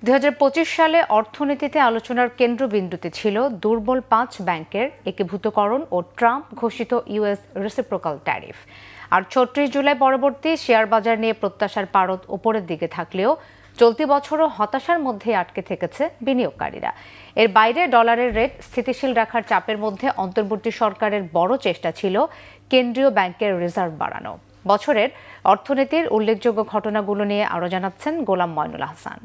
২০২৫ সালে অর্থনীতিতে আলোচনার কেন্দ্রবিন্দুতে ছিল দুর্বল ৫ ব্যাংকের একীভূতকরণ ও ট্রাম্প ঘোষিত ইউএস রেসিপ্রোকাল ট্যারিফ। আর ৩৬ জুলাই পরবর্তী শেয়ার বাজার নিয়ে প্রত্যাশার পারদ উপরের দিকে থাকলেও চলতি বছরও হতাশার মধ্যে আটকে থেকেছে বিনিয়োগকারীরা। এর বাইরে ডলারের রেট স্থিতিশীল রাখার চাপের মধ্যে অন্তর্বর্তী সরকারের বড় চেষ্টা ছিল কেন্দ্রীয় ব্যাংকের রিজার্ভ বাড়ানো। বছরের অর্থনীতির উল্লেখযোগ্য ঘটনাগুলো নিয়ে আরও জানাচ্ছেন গোলাম ময়নুল হাসান।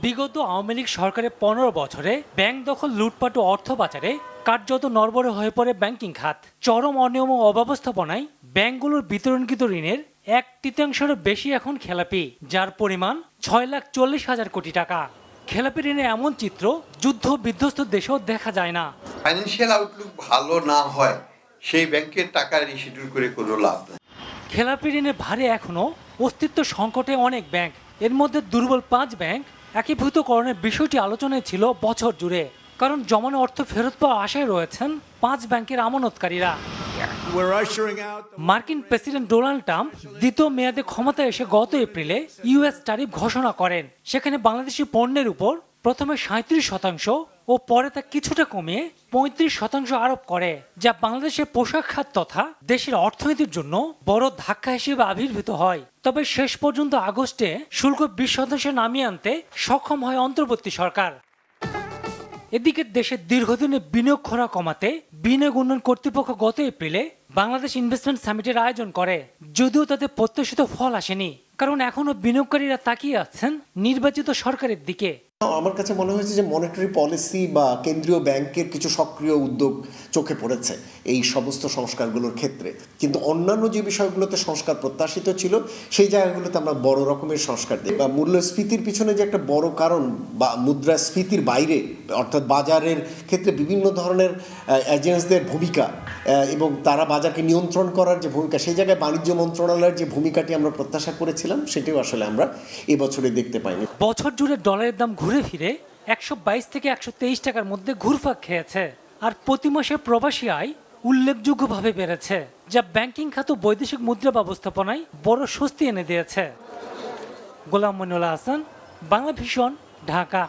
বিগত আওয়ামী লীগ সরকারের ১৫ বছরে ব্যাংক দখল, লুটপাট ও অর্থ পাচারে কার্যত নড়বড়ে হয়ে পড়ে ব্যাংকিং খাত। চরম অনিয়ম ও অব্যবস্থাপনায় ব্যাংকগুলোর বিতরণকৃত ঋণের ১/৩ বেশি এখন খেলাপি, যার পরিমাণ ৬,৪০,০০০ কোটি টাকা। খেলাপি ঋণে এমন চিত্র যুদ্ধ বিধ্বস্ত দেশেও দেখা যায় না। ফাইন্যান্সিয়াল আউটলুক ভালো না হয় সেই ব্যাংকের টাকা রিশিডিউল করে কোনো লাভ নেই। খেলাপি ঋণে ভারে এখনো অস্তিত্ব সংকটে অনেক ব্যাংক। এর মধ্যে দুর্বল ৫ ব্যাংক একীভূতকরণের বিষয়টি আলোচনায় ছিল বছর জুড়ে, কারণ জমানো অর্থ ফেরত পাওয়ার আশায় রয়েছেন ৫ ব্যাংকের আমানতকারীরা। মার্কিন প্রেসিডেন্ট ডোনাল্ড ট্রাম্প দ্বিতীয় মেয়াদে ক্ষমতায় এসে গত এপ্রিলে ইউএস ট্যারিফ ঘোষণা করেন। সেখানে বাংলাদেশি পণ্যের উপর প্রথমে ৩৭% ও পরে তা কিছুটা কমিয়ে ৩৫% আরোপ করে, যা বাংলাদেশের পোশাক খাত তথা দেশের অর্থনীতির জন্য বড় ধাক্কা হিসেবে আবির্ভূত হয়। তবে শেষ পর্যন্ত আগস্টে শুল্ক ২০% নামিয়ে আনতে সক্ষম হয় অন্তর্বর্তী সরকার। এদিকে দেশের দীর্ঘদিনের বিনিয়োগ খরা কমাতে বিনিয়োগ উন্নয়ন কর্তৃপক্ষ গত এপ্রিলে বাংলাদেশ ইনভেস্টমেন্ট সামিটের আয়োজন করে, যদিও তাতে প্রত্যাশিত ফল আসেনি, কারণ এখনো বিনিয়োগকারীরা তাকিয়ে আছেন নির্বাচিত সরকারের দিকে। আমার কাছে মনে হয়েছে যে মনিটারি পলিসি বা কেন্দ্রীয় ব্যাংকের কিছু সক্রিয় উদ্যোগ চোখে পড়েছে এই সমস্ত সংস্কারগুলোর ক্ষেত্রে, কিন্তু অন্যান্য যে বিষয়গুলোতে সংস্কার প্রত্যাশিত ছিল সেই জায়গাগুলোতে আমরা বড় রকমের সংস্কার দিই। বা মূল্যস্ফীতির পিছনে যে একটা বড় কারণ বা মুদ্রাস্ফীতির বাইরে অর্থাৎ বাজারের ক্ষেত্রে বিভিন্ন ধরনের এজেন্টসদের ভূমিকা এবং তারা বাজারকে নিয়ন্ত্রণ করার যে ভূমিকা, সেই জায়গায় বাণিজ্য মন্ত্রণালয়ের যে ভূমিকাটি আমরা প্রত্যাশা করেছিলাম সেটিও আসলে আমরা এবছরে দেখতে পাইনি। বছর জুড়ে ডলারের দাম ঘুরে ফিরে ১২২ থেকে ১২৩ টাকার মধ্যে ঘুরপাক খেয়েছে, আর প্রতি মাসে প্রবাসী আয় উল্লেখযোগ্যভাবে বেড়েছে, যা ব্যাংকিং খাত ও বৈদেশিক মুদ্রা ব্যবস্থাপনায় বড় স্বস্তি এনে দিয়েছে। গোলাম মইনুল হাসান, বাংলা ভিশন, ঢাকা।